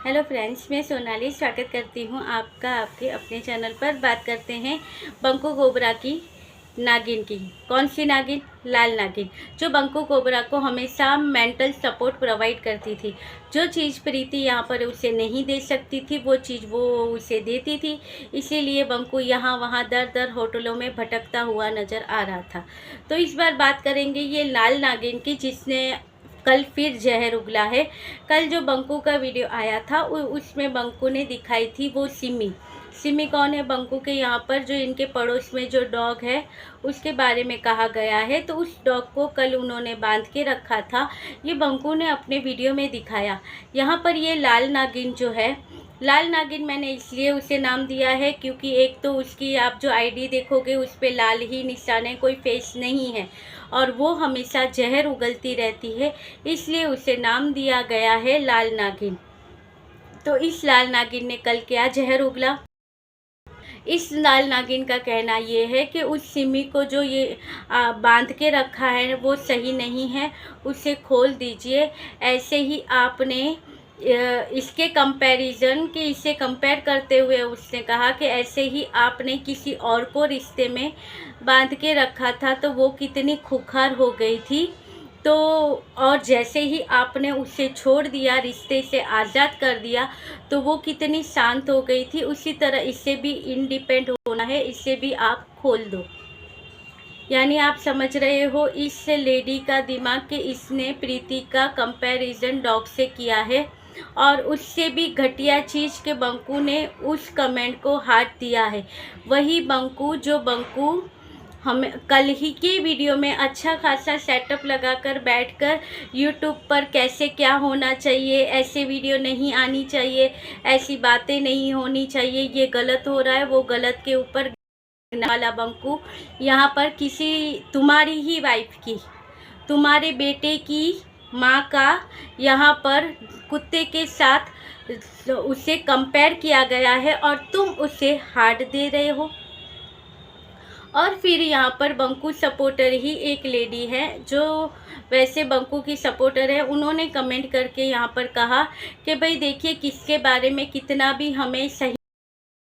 Hello friends, मैं सोनाली स्वागत करती हूँ आपका आपके अपने चैनल पर। बात करते हैं बंकू कोबरा की नागिन की। कौन सी नागिन? लाल नागिन, जो बंकू कोबरा को हमेशा मेंटल सपोर्ट प्रोवाइड करती थी। जो चीज़ प्रीति यहाँ पर उसे नहीं दे सकती थी वो चीज़ वो उसे देती थी। इसीलिए बंकू यहाँ वहाँ दर दर होटलों में भटकता हुआ नज़र आ रहा था। तो इस बार बात करेंगे ये लाल नागिन की, जिसने कल फिर जहर उगला है। कल जो बंकू का वीडियो आया था उसमें बंकू ने दिखाई थी वो सिमी। सिमी कौन है? बंकू के यहाँ पर जो इनके पड़ोस में जो डॉग है उसके बारे में कहा गया है। तो उस डॉग को कल उन्होंने बांध के रखा था, ये बंकू ने अपने वीडियो में दिखाया। यहाँ पर ये लाल नागिन जो है, लाल नागिन मैंने इसलिए उसे नाम दिया है क्योंकि एक तो उसकी आप जो आईडी देखोगे उस पर लाल ही निशान है, कोई फेस नहीं है, और वो हमेशा जहर उगलती रहती है, इसलिए उसे नाम दिया गया है लाल नागिन। तो इस लाल नागिन ने कल क्या जहर उगला? इस लाल नागिन का कहना ये है कि उस सिमी को जो ये बांध के रखा है वो सही नहीं है, उसे खोल दीजिए। ऐसे ही आपने इसके कंपैरिजन कि इसे कंपेयर करते हुए उसने कहा कि ऐसे ही आपने किसी और को रिश्ते में बांध के रखा था तो वो कितनी खुखार हो गई थी। तो और जैसे ही आपने उसे छोड़ दिया, रिश्ते से आज़ाद कर दिया, तो वो कितनी शांत हो गई थी। उसी तरह इसे भी इंडिपेंडेंट होना है, इसे भी आप खोल दो। यानी आप समझ रहे हो इस लेडी का दिमाग कि इसने प्रीति का कंपैरिजन डॉग से किया है, और उससे भी घटिया चीज़ के बंकू ने उस कमेंट को हाथ दिया है। वही बंकू जो बंकू हमें कल ही के वीडियो में अच्छा खासा सेटअप लगाकर बैठकर यूट्यूब पर कैसे क्या होना चाहिए, ऐसे वीडियो नहीं आनी चाहिए, ऐसी बातें नहीं होनी चाहिए, ये गलत हो रहा है, वो गलत के ऊपर वाला बंकू यहाँ पर किसी तुम्हारी ही वाइफ की, तुम्हारे बेटे की माँ का यहाँ पर कुत्ते के साथ उसे कंपेयर किया गया है और तुम उसे हार्ट दे रहे हो। और फिर यहाँ पर बंकू सपोर्टर ही एक लेडी है जो वैसे बंकू की सपोर्टर है, उन्होंने कमेंट करके यहाँ पर कहा कि भाई देखिए किसके बारे में कितना भी हमें सही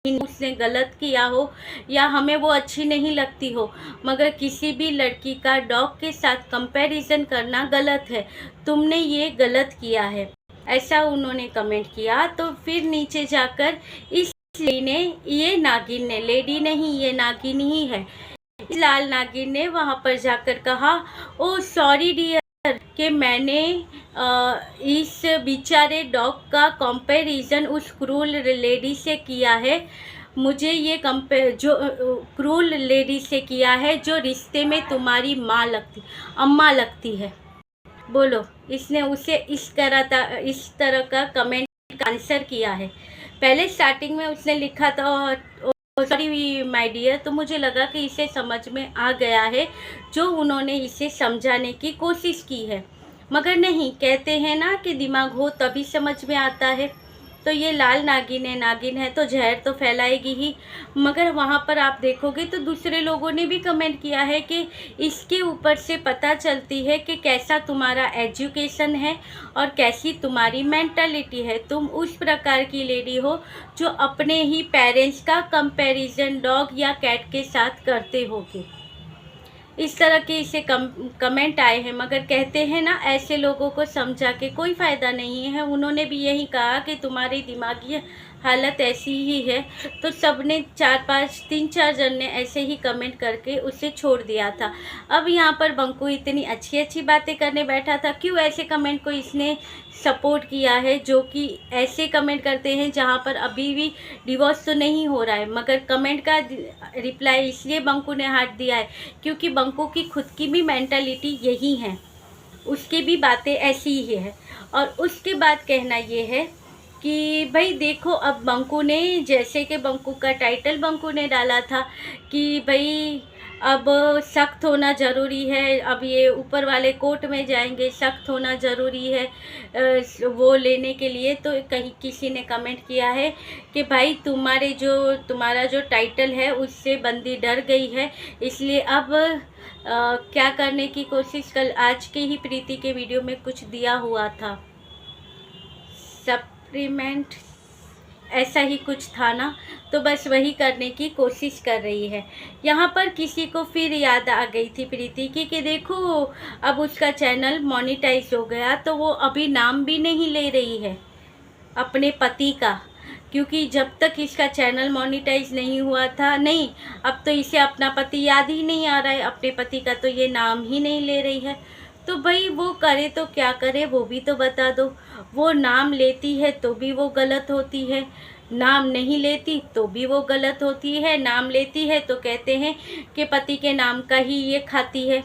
उसने गलत किया हो या हमें वो अच्छी नहीं लगती हो, मगर किसी भी लड़की का डॉग के साथ कंपैरिजन करना गलत है, तुमने ये गलत किया है, ऐसा उन्होंने कमेंट किया। तो फिर नीचे जाकर इस लेडी ने, ये नागिन ने, लेडी नहीं ये नागिन ही है, लाल नागिन ने वहाँ पर जाकर कहा, ओ सॉरी डियर कि मैंने इस बेचारे डॉग का कंपैरिजन उस क्रूल लेडी से किया है। मुझे ये जो क्रूल लेडी से किया है जो रिश्ते में तुम्हारी माँ लगती, अम्मा लगती है। बोलो, इसने उसे इस तरह का कमेंट का आंसर किया है। पहले स्टार्टिंग में उसने लिखा था सॉरी माय डियर, तो मुझे लगा कि इसे समझ में आ गया है, जो उन्होंने इसे समझाने की कोशिश की है, मगर नहीं, कहते हैं ना कि दिमाग हो तभी समझ में आता है। तो ये लाल नागिन है तो जहर तो फैलाएगी ही, मगर वहाँ पर आप देखोगे तो दूसरे लोगों ने भी कमेंट किया है कि इसके ऊपर से पता चलती है कि कैसा तुम्हारा एजुकेशन है और कैसी तुम्हारी मेंटालिटी है। तुम उस प्रकार की लेडी हो जो अपने ही पेरेंट्स का कंपैरिजन डॉग या कैट के साथ करते होगे। इस तरह के इसे कमेंट आए हैं, मगर कहते हैं ना ऐसे लोगों को समझा के कोई फ़ायदा नहीं है। उन्होंने भी यही कहा कि तुम्हारी दिमागी हालत ऐसी ही है, तो सबने 3-4 जन ने ऐसे ही कमेंट करके उसे छोड़ दिया था। अब यहाँ पर बंकू इतनी अच्छी अच्छी बातें करने बैठा था, क्यों ऐसे कमेंट को इसने सपोर्ट किया है, जो कि ऐसे कमेंट करते हैं जहाँ पर अभी भी डिवोर्स तो नहीं हो रहा है, मगर कमेंट का रिप्लाई इसलिए बंकू ने हाथ दिया है क्योंकि बंकू की खुद की भी मेंटालिटी यही है, उसकी भी बातें ऐसी ही है। और उसके बाद कहना ये है कि भाई देखो, अब बंकू ने, जैसे कि बंकू का टाइटल बंकू ने डाला था कि भाई अब सख्त होना ज़रूरी है, अब ये ऊपर वाले कोर्ट में जाएंगे, सख्त होना ज़रूरी है वो लेने के लिए। तो कहीं किसी ने कमेंट किया है कि भाई तुम्हारा जो टाइटल है उससे बंदी डर गई है, इसलिए अब क्या करने की कोशिश, कल आज के ही प्रीति के वीडियो में कुछ दिया हुआ था, सब एक्सपेरिमेंट ऐसा ही कुछ था ना, तो बस वही करने की कोशिश कर रही है। यहाँ पर किसी को फिर याद आ गई थी प्रीति की कि देखो अब उसका चैनल मोनेटाइज हो गया, तो वो अभी नाम भी नहीं ले रही है अपने पति का, क्योंकि जब तक इसका चैनल मोनेटाइज नहीं हुआ था, नहीं, अब तो इसे अपना पति याद ही नहीं आ रहा है, अपने पति का तो ये नाम ही नहीं ले रही है। तो भाई वो करे तो क्या करे, वो भी तो बता दो। वो नाम लेती है तो भी वो गलत होती है, नाम नहीं लेती तो भी वो गलत होती है। नाम लेती है तो कहते हैं कि पति के नाम का ही ये खाती है,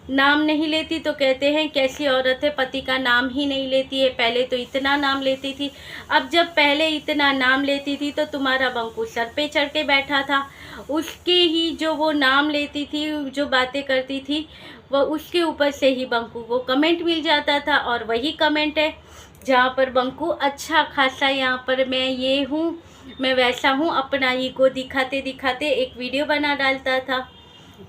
नाम नहीं लेती तो कहते हैं कैसी औरत है, पति का नाम ही नहीं लेती है, पहले तो इतना नाम लेती थी। अब जब पहले इतना नाम लेती थी तो तुम्हारा बंकू सर पे चढ़ के बैठा था, उसके ही जो वो नाम लेती थी, जो बातें करती थी, वो उसके ऊपर से ही बंकू को कमेंट मिल जाता था। और वही कमेंट है जहाँ पर बंकू अच्छा खासा, यहाँ पर मैं ये हूँ, मैं वैसा हूँ, अपना ईगो दिखाते दिखाते एक वीडियो बना डालता था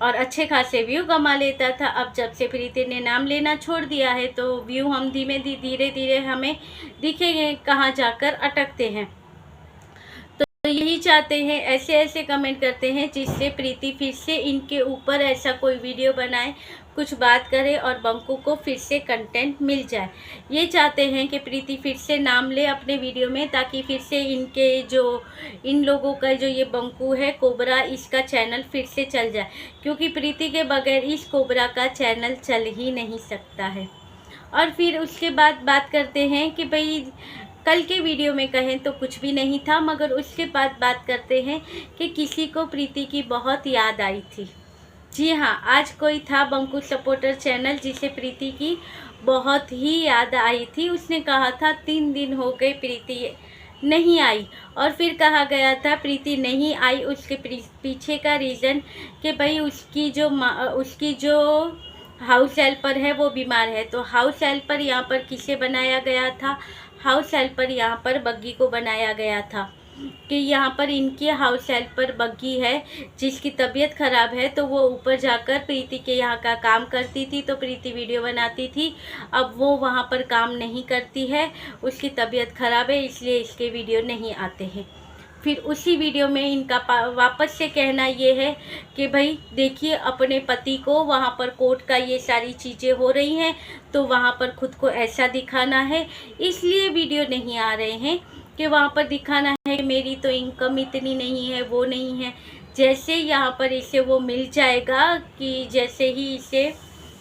और अच्छे खासे व्यू कमा लेता था। अब जब से प्रीति ने नाम लेना छोड़ दिया है तो व्यू हम धीरे धीरे हमें दिखेंगे कहाँ जाकर अटकते हैं। तो यही चाहते हैं, ऐसे ऐसे कमेंट करते हैं जिससे प्रीति फिर से इनके ऊपर ऐसा कोई वीडियो बनाए, कुछ बात करे और बंकू को फिर से कंटेंट मिल जाए। ये चाहते हैं कि प्रीति फिर से नाम ले अपने वीडियो में, ताकि फिर से इनके जो इन लोगों का जो ये बंकू है कोबरा, इसका चैनल फिर से चल जाए, क्योंकि प्रीति के बगैर इस कोबरा का चैनल चल ही नहीं सकता है। और फिर उसके बाद बात करते हैं कि भाई कल के वीडियो में कहें तो कुछ भी नहीं था, मगर उसके बाद बात करते हैं कि किसी को प्रीति की बहुत याद आई थी। जी हाँ, आज कोई था बंकू सपोर्टर चैनल जिसे प्रीति की बहुत ही याद आई थी। उसने कहा था 3 दिन हो गए प्रीति नहीं आई, और फिर कहा गया था प्रीति नहीं आई, उसके पीछे का रीज़न कि भाई उसकी जो हाउस हेल्पर है वो बीमार है। तो हाउस हेल्पर यहाँ पर किसे बनाया गया था, हाउस हेल्पर यहाँ पर बग्गी को बनाया गया था कि यहाँ पर इनकी हाउस हेल्पर बग्गी है जिसकी तबीयत ख़राब है, तो वो ऊपर जाकर प्रीति के यहाँ का काम करती थी, तो प्रीति वीडियो बनाती थी। अब वो वहाँ पर काम नहीं करती है, उसकी तबीयत ख़राब है, इसलिए इसके वीडियो नहीं आते हैं। फिर उसी वीडियो में इनका वापस से कहना ये है कि भाई देखिए अपने पति को, वहाँ पर कोर्ट का ये सारी चीज़ें हो रही हैं, तो वहाँ पर खुद को ऐसा दिखाना है, इसलिए वीडियो नहीं आ रहे हैं कि वहाँ पर दिखाना है कि मेरी तो इनकम इतनी नहीं है, वो नहीं है। जैसे यहाँ पर इसे वो मिल जाएगा, कि जैसे ही इसे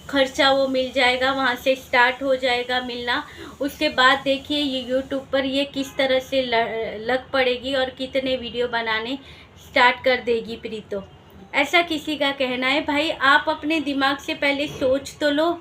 खर्चा वो मिल जाएगा, वहाँ से स्टार्ट हो जाएगा मिलना, उसके बाद देखिए ये यूट्यूब पर ये किस तरह से लग पड़ेगी और कितने वीडियो बनाने स्टार्ट कर देगी प्रीतो। ऐसा किसी का कहना है। भाई आप अपने दिमाग से पहले सोच तो लो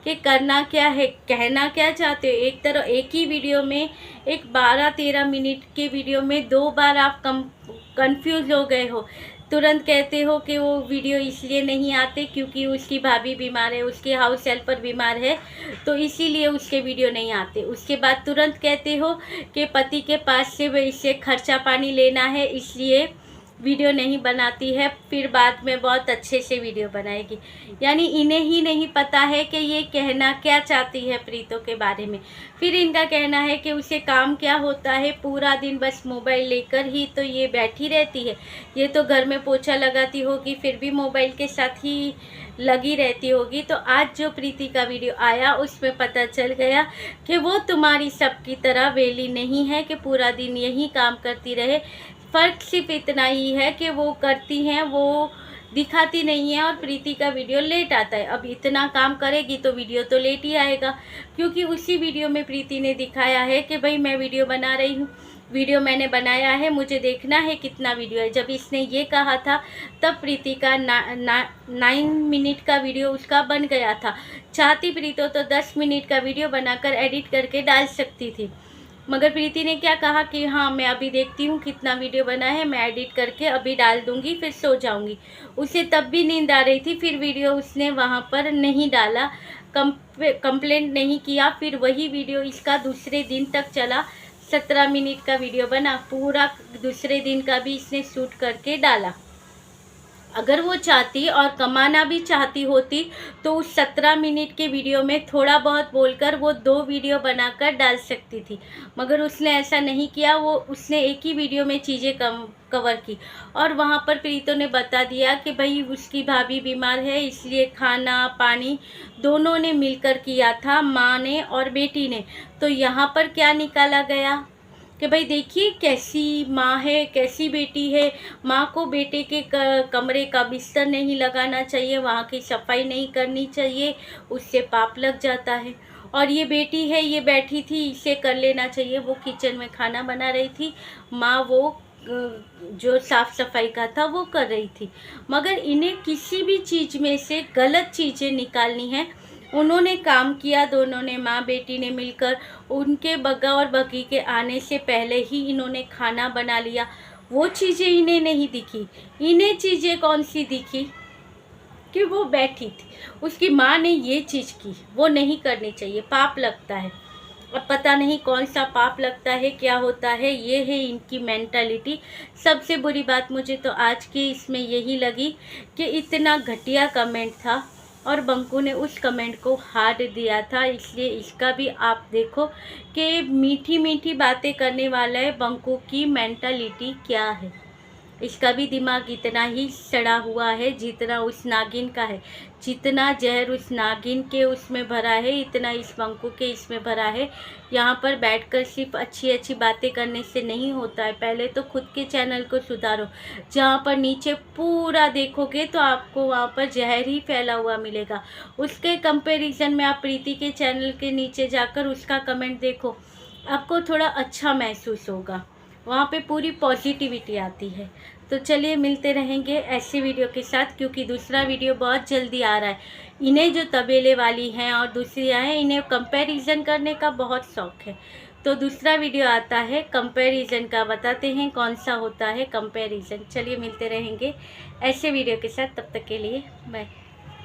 कि करना क्या है, कहना क्या चाहते हो। एक ही वीडियो में, एक 12-13 मिनट के वीडियो में 2 बार आप कंफ्यूज हो गए हो। तुरंत कहते हो कि वो वीडियो इसलिए नहीं आते क्योंकि उसकी भाभी बीमार है, उसकी हाउस हेल्पर बीमार है, तो इसीलिए उसके वीडियो नहीं आते। उसके बाद तुरंत कहते हो कि पति के पास से इसे खर्चा पानी लेना है, इसलिए वीडियो नहीं बनाती है, फिर बाद में बहुत अच्छे से वीडियो बनाएगी। यानी इन्हें ही नहीं पता है कि ये कहना क्या चाहती है प्रीतो के बारे में। फिर इनका कहना है कि उसे काम क्या होता है, पूरा दिन बस मोबाइल लेकर ही तो ये बैठी रहती है। ये तो घर में पोछा लगाती होगी, फिर भी मोबाइल के साथ ही लगी रहती होगी। तो आज जो प्रीति का वीडियो आया उसमें पता चल गया कि वो तुम्हारी सबकी तरह वेली नहीं है कि पूरा दिन यही काम करती रहे। फ़र्क सिर्फ इतना ही है कि वो करती हैं, वो दिखाती नहीं है, और प्रीति का वीडियो लेट आता है। अब इतना काम करेगी तो वीडियो तो लेट ही आएगा, क्योंकि उसी वीडियो में प्रीति ने दिखाया है कि भाई मैं वीडियो बना रही हूँ, वीडियो मैंने बनाया है, मुझे देखना है कितना वीडियो है। जब इसने ये कहा था तब प्रीति का 9 मिनट का वीडियो उसका बन गया था। चाहती प्रीति तो 10 मिनट का वीडियो बनाकर एडिट करके डाल सकती थी, मगर प्रीति ने क्या कहा कि हाँ मैं अभी देखती हूँ कितना वीडियो बना है, मैं एडिट करके अभी डाल दूँगी, फिर सो जाऊँगी। उसे तब भी नींद आ रही थी, फिर वीडियो उसने वहाँ पर नहीं डाला, कंप्लेंट नहीं किया। फिर वही वीडियो इसका दूसरे दिन तक चला, 17 मिनट का वीडियो बना, पूरा दूसरे दिन का भी इसने शूट करके डाला। अगर वो चाहती और कमाना भी चाहती होती तो उस 17 मिनट के वीडियो में थोड़ा बहुत बोलकर वो 2 वीडियो बनाकर डाल सकती थी, मगर उसने ऐसा नहीं किया। वो उसने एक ही वीडियो में चीज़ें कवर की और वहाँ पर प्रीतो ने बता दिया कि भाई उसकी भाभी बीमार है, इसलिए खाना पानी दोनों ने मिलकर किया था, माँ ने और बेटी ने। तो यहाँ पर क्या निकाला गया कि भाई देखिए कैसी माँ है, कैसी बेटी है। माँ को बेटे के कमरे का बिस्तर नहीं लगाना चाहिए, वहाँ की सफाई नहीं करनी चाहिए, उससे पाप लग जाता है। और ये बेटी है, ये बैठी थी, इसे कर लेना चाहिए। वो किचन में खाना बना रही थी, माँ वो जो साफ़ सफाई का था वो कर रही थी। मगर इन्हें किसी भी चीज़ में से गलत चीज़ें निकालनी है। उन्होंने काम किया, दोनों ने, माँ बेटी ने मिलकर। उनके बग्गा और बग्गी के आने से पहले ही इन्होंने खाना बना लिया। वो चीज़ें इन्हें नहीं दिखी। इन्हें चीज़ें कौन सी दिखी कि वो बैठी थी, उसकी माँ ने ये चीज़ की, वो नहीं करनी चाहिए, पाप लगता है। अब पता नहीं कौन सा पाप लगता है, क्या होता है, ये है इनकी मेंटालिटी। सबसे बुरी बात मुझे तो आज की इसमें यही लगी कि इतना घटिया कमेंट था और बंकू ने उस कमेंट को हार्ट दिया था। इसलिए इसका भी आप देखो कि मीठी मीठी बातें करने वाला है, बंकू की मेंटालिटी क्या है। इसका भी दिमाग इतना ही सड़ा हुआ है जितना उस नागिन का है। जितना जहर उस नागिन के उसमें भरा है, इतना इस बंकू के इसमें भरा है। यहाँ पर बैठकर सिर्फ अच्छी अच्छी बातें करने से नहीं होता है। पहले तो खुद के चैनल को सुधारो। जहाँ पर नीचे पूरा देखोगे तो आपको वहाँ पर जहर ही फैला हुआ मिलेगा। उसके कंपैरिजन में आप प्रीति के चैनल के नीचे जाकर उसका कमेंट देखो, आपको थोड़ा अच्छा महसूस होगा। वहाँ पे पूरी पॉजिटिविटी आती है। तो चलिए मिलते रहेंगे ऐसे वीडियो के साथ, क्योंकि दूसरा वीडियो बहुत जल्दी आ रहा है। इन्हें जो तबेले वाली हैं और दूसरी हैं, इन्हें कंपैरिजन करने का बहुत शौक़ है। तो दूसरा वीडियो आता है कंपैरिजन का, बताते हैं कौन सा होता है कंपैरिजन। चलिए मिलते रहेंगे ऐसे वीडियो के साथ, तब तक के लिए बाय।